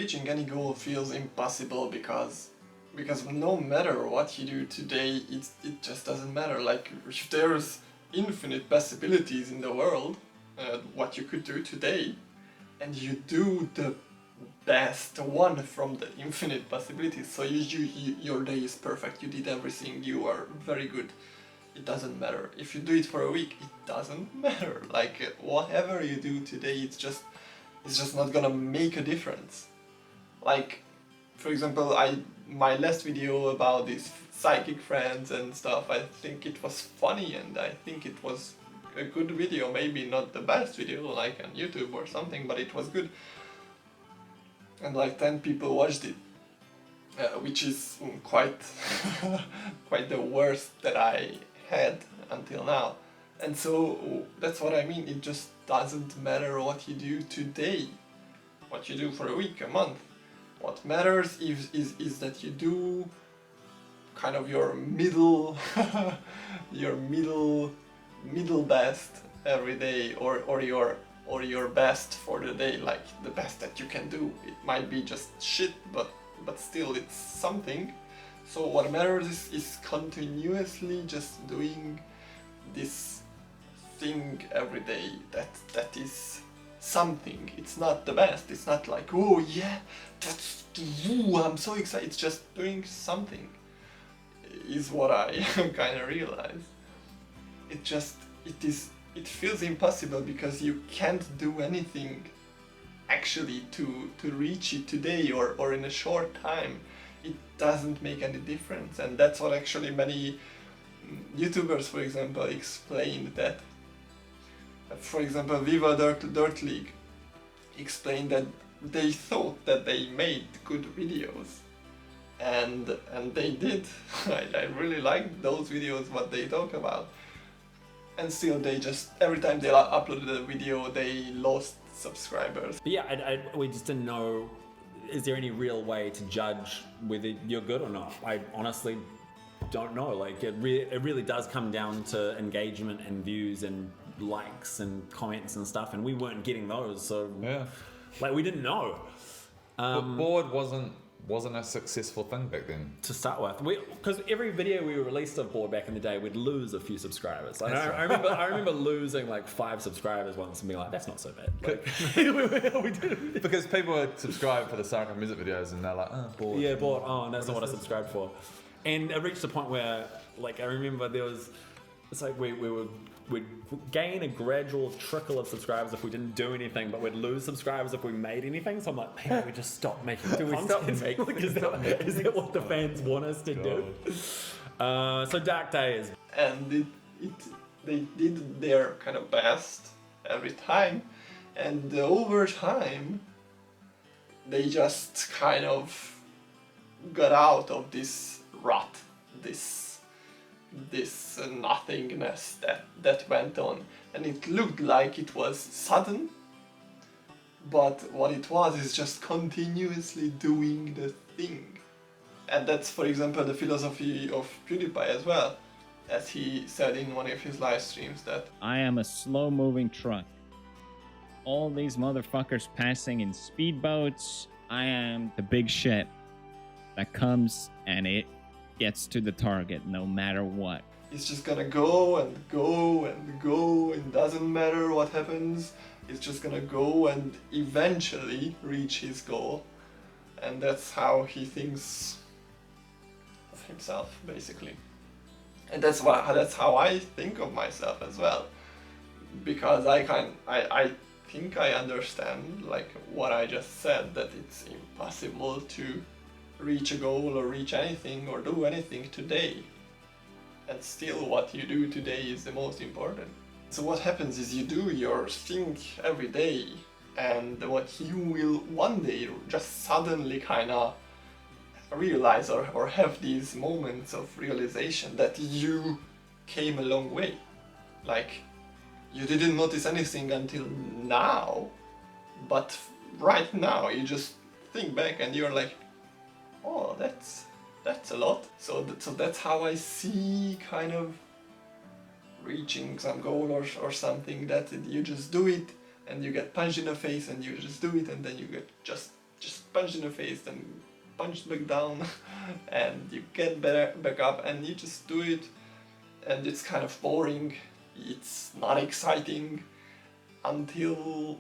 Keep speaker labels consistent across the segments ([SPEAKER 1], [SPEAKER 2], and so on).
[SPEAKER 1] reaching any goal feels impossible because no matter what you do today, it just doesn't matter. Like, if there's infinite possibilities in the world, what you could do today, and you do the best one from the infinite possibilities, so your day is perfect, you did everything, you are very good, it doesn't matter. If you do it for a week, it doesn't matter. Like, whatever you do today, it's just not gonna make a difference. Like, for example, my last video about these psychic friends and stuff, I think it was funny and I think it was a good video, maybe not the best video like on YouTube or something, but it was good. And like 10 people watched it, which is quite quite the worst that I had until now. And so that's what I mean, it just doesn't matter what you do today, what you do for a week, a month. What matters is that you do kind of your middle your middle best every day, or your best for the day, like the best that you can do. It might be just shit, but still it's something. So what matters is continuously just doing this thing every day that is something. It's not the best, it's not like, oh yeah, that's, ooh, I'm so excited. It's just doing something is what I kind of realize. It feels impossible because you can't do anything actually to reach it today or in a short time. It doesn't make any difference, and that's what actually many YouTubers, for example, explained that. For example, Viva La Dirt League explained that they thought that they made good videos, and they did. I really liked those videos, what they talk about. And still, they just, every time they uploaded a video, they lost subscribers.
[SPEAKER 2] But yeah, we just didn't know, is there any real way to judge whether you're good or not? I honestly don't know. Like, it really does come down to engagement and views and likes and comments and stuff, and we weren't getting those, so
[SPEAKER 3] yeah,
[SPEAKER 2] like, we didn't know.
[SPEAKER 3] But board wasn't a successful thing back then
[SPEAKER 2] to start with, because every video we released of board back in the day, we'd lose a few subscribers. Like, I remember losing like 5 subscribers once and being like, that's not so bad. Like, we did.
[SPEAKER 3] Because people would subscribe for the Sarah music videos and they're like, oh, board.
[SPEAKER 2] Yeah, board. Oh, and that's not what I subscribed for. And it reached a point where, like, I remember it's like we'd gain a gradual trickle of subscribers if we didn't do anything, but we'd lose subscribers if we made anything. So I'm like, maybe we just stop making content. Is that what the fans want us to do? So Dark Days.
[SPEAKER 1] And they did their kind of best every time, and over time they just kind of got out of this rut, this nothingness that went on, and it looked like it was sudden, but what it was is just continuously doing the thing. And that's, for example, the philosophy of PewDiePie as well, as he said in one of his live streams, that
[SPEAKER 4] I am a slow-moving truck. All these motherfuckers passing in speedboats, I am the big ship that comes and it gets to the target no matter what.
[SPEAKER 1] It's just gonna go and go and go, and doesn't matter what happens, it's just gonna go and eventually reach his goal. And that's how he thinks of himself, basically. And that's how I think of myself as well. Because I think I understand, like what I just said, that it's impossible to reach a goal or reach anything or do anything today, and still what you do today is the most important. So what happens is you do your thing every day, and what you will one day just suddenly kind of realize or have these moments of realization that you came a long way. Like, you didn't notice anything until now, but right now you just think back and you're like, oh, that's a lot. So that's how I see kind of reaching some goal or something, that you just do it and you get punched in the face and you just do it and then you get just just punched in the face, then punched back down, and you get back up, and you just do it, and it's kind of boring, it's not exciting, until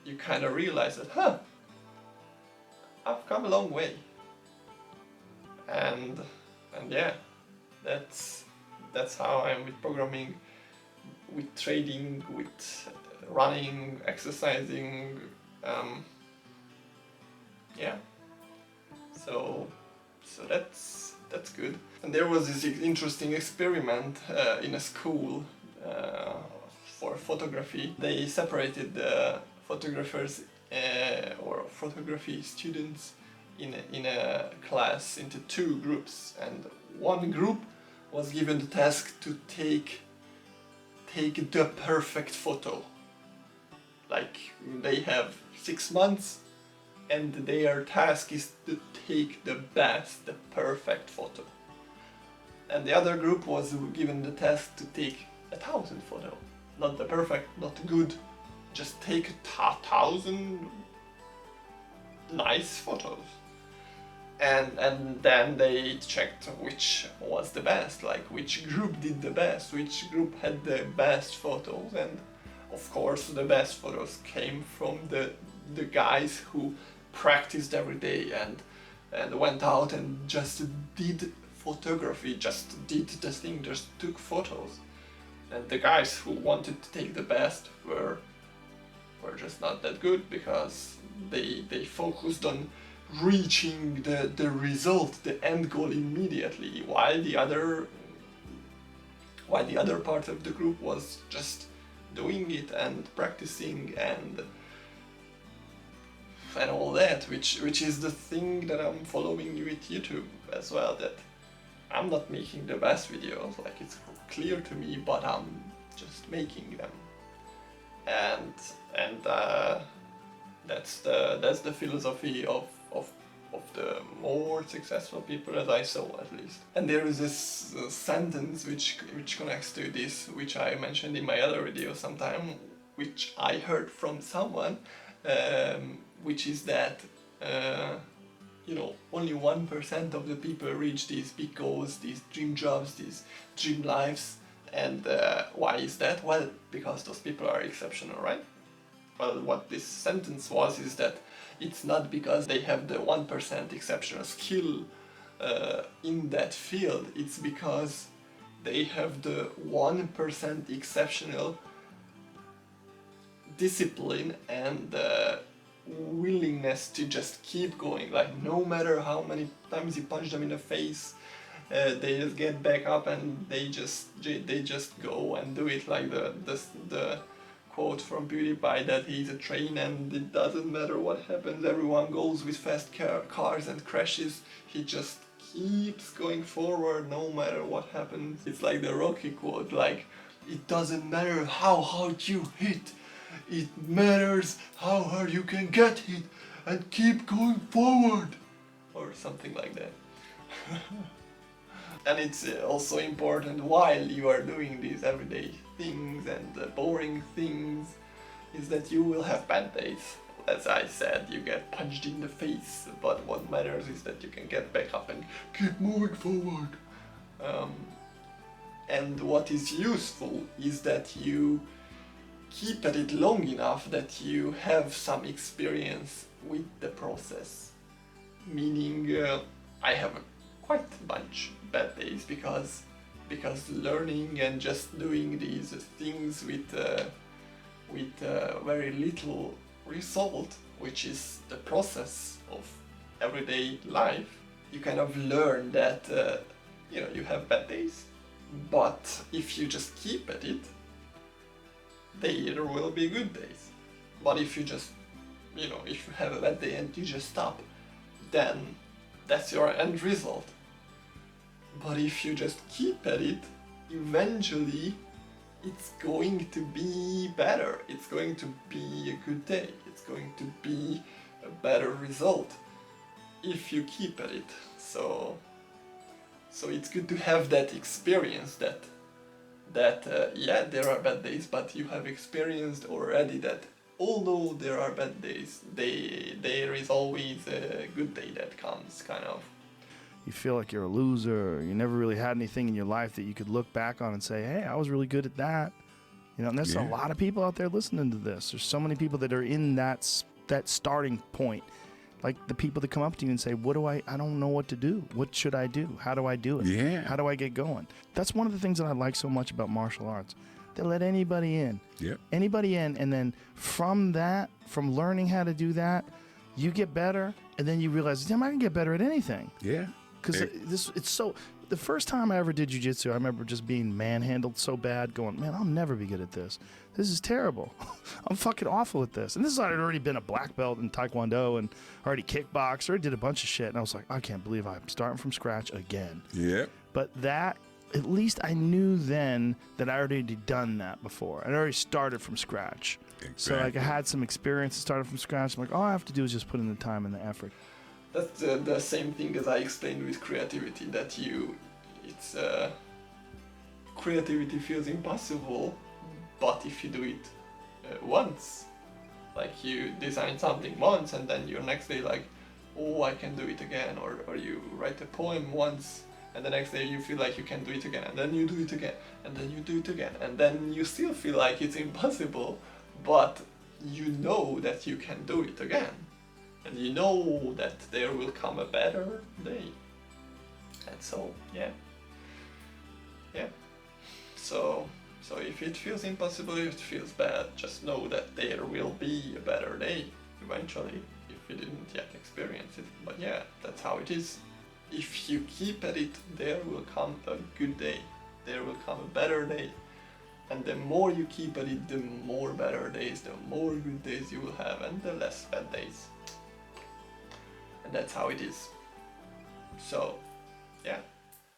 [SPEAKER 1] you kind of realize that, huh, I've come a long way. And yeah, that's how I am with programming, with trading, with running, exercising, yeah. So that's good. And there was this interesting experiment in a school for photography. They separated the photographers or photography students in a class into two groups, and one group was given the task to take the perfect photo. Like, they have 6 months, and their task is to take the perfect photo. And the other group was given the task to take 1,000 photos. Not the perfect, not good, just take 1,000 nice photos. And then they checked which was the best, like which group did the best, which group had the best photos, and of course the best photos came from the guys who practiced every day and went out and just did photography, just did the thing, just took photos. And the guys who wanted to take the best were just not that good, because they focused on reaching the result, the end goal immediately, while the other part of the group was just doing it and practicing and all that, which is the thing that I'm following with YouTube as well, that I'm not making the best videos, like, it's clear to me, but I'm just making them, and that's the philosophy of the more successful people that I saw, at least. And there is this sentence which connects to this, which I mentioned in my other video sometime, which I heard from someone, which is that only 1% of the people reach these big goals, these dream jobs, these dream lives. And why is that? Well, because those people are exceptional, right? Well, what this sentence was is that it's not because they have the 1% exceptional skill in that field, it's because they have the 1% exceptional discipline and willingness to just keep going. Like, no matter how many times you punch them in the face, they just get back up and they just go and do it. Like the quote from PewDiePie, that he's a train and it doesn't matter what happens, everyone goes with fast cars and crashes, he just keeps going forward no matter what happens. It's like the Rocky quote, like, it doesn't matter how hard you hit, it matters how hard you can get hit and keep going forward, or something like that. And it's also important, while you are doing these everyday things and boring things, is that you will have bad days. As I said, you get punched in the face, but what matters is that you can get back up and keep moving forward. And what is useful is that you keep at it long enough that you have some experience with the process. Meaning, I have quite a bunch of bad days because learning and just doing these things with very little result, which is the process of everyday life, you kind of learn that you have bad days, but if you just keep at it, there will be good days. But if you just, if you have a bad day and you just stop, then that's your end result. But if you just keep at it, eventually it's going to be better. It's going to be a good day. It's going to be a better result if you keep at it. So it's good to have that experience that yeah, there are bad days, but you have experienced already that although there are bad days, there is always a good day that comes, kind of.
[SPEAKER 5] You feel like you're a loser, or you never really had anything in your life that you could look back on and say, hey, I was really good at that. You know, and there's a lot of people out there listening to this. There's so many people that are in that starting point. Like the people that come up to you and say, I don't know what to do. What should I do? How do I do it?
[SPEAKER 6] Yeah.
[SPEAKER 5] How do I get going? That's one of the things that I like so much about martial arts. They let anybody in.
[SPEAKER 6] Yep.
[SPEAKER 5] Anybody in, and then from learning how to do that, you get better, and then you realize, damn, I can get better at anything.
[SPEAKER 6] Yeah.
[SPEAKER 5] Because the first time I ever did jiu-jitsu, I remember just being manhandled so bad, going, man, I'll never be good at this. This is terrible. I'm fucking awful at this. And this is, I'd already been a black belt in Taekwondo and already kickboxed, already did a bunch of shit. And I was like, I can't believe I'm starting from scratch again.
[SPEAKER 6] Yeah.
[SPEAKER 5] But that, at least I knew then that I already done that before. I'd already started from scratch.
[SPEAKER 6] Exactly.
[SPEAKER 5] So like I had some experience, started from scratch. I'm like, all I have to do is just put in the time and the effort.
[SPEAKER 1] That's the same thing as I explained with creativity, that creativity feels impossible, but if you do it once, like you design something once and then your next day like, oh, I can do it again, or you write a poem once and the next day you feel like you can do it again, and then you do it again, and then you do it again, and then you still feel like it's impossible, but you know that you can do it again. And you know that there will come a better day. And so, yeah. So if it feels impossible, if it feels bad, just know that there will be a better day eventually, if you didn't yet experience it. But yeah, that's how it is. If you keep at it, there will come a good day. There will come a better day. And the more you keep at it, the more better days, the more good days you will have, and the less bad days. And that's how it is. So, yeah.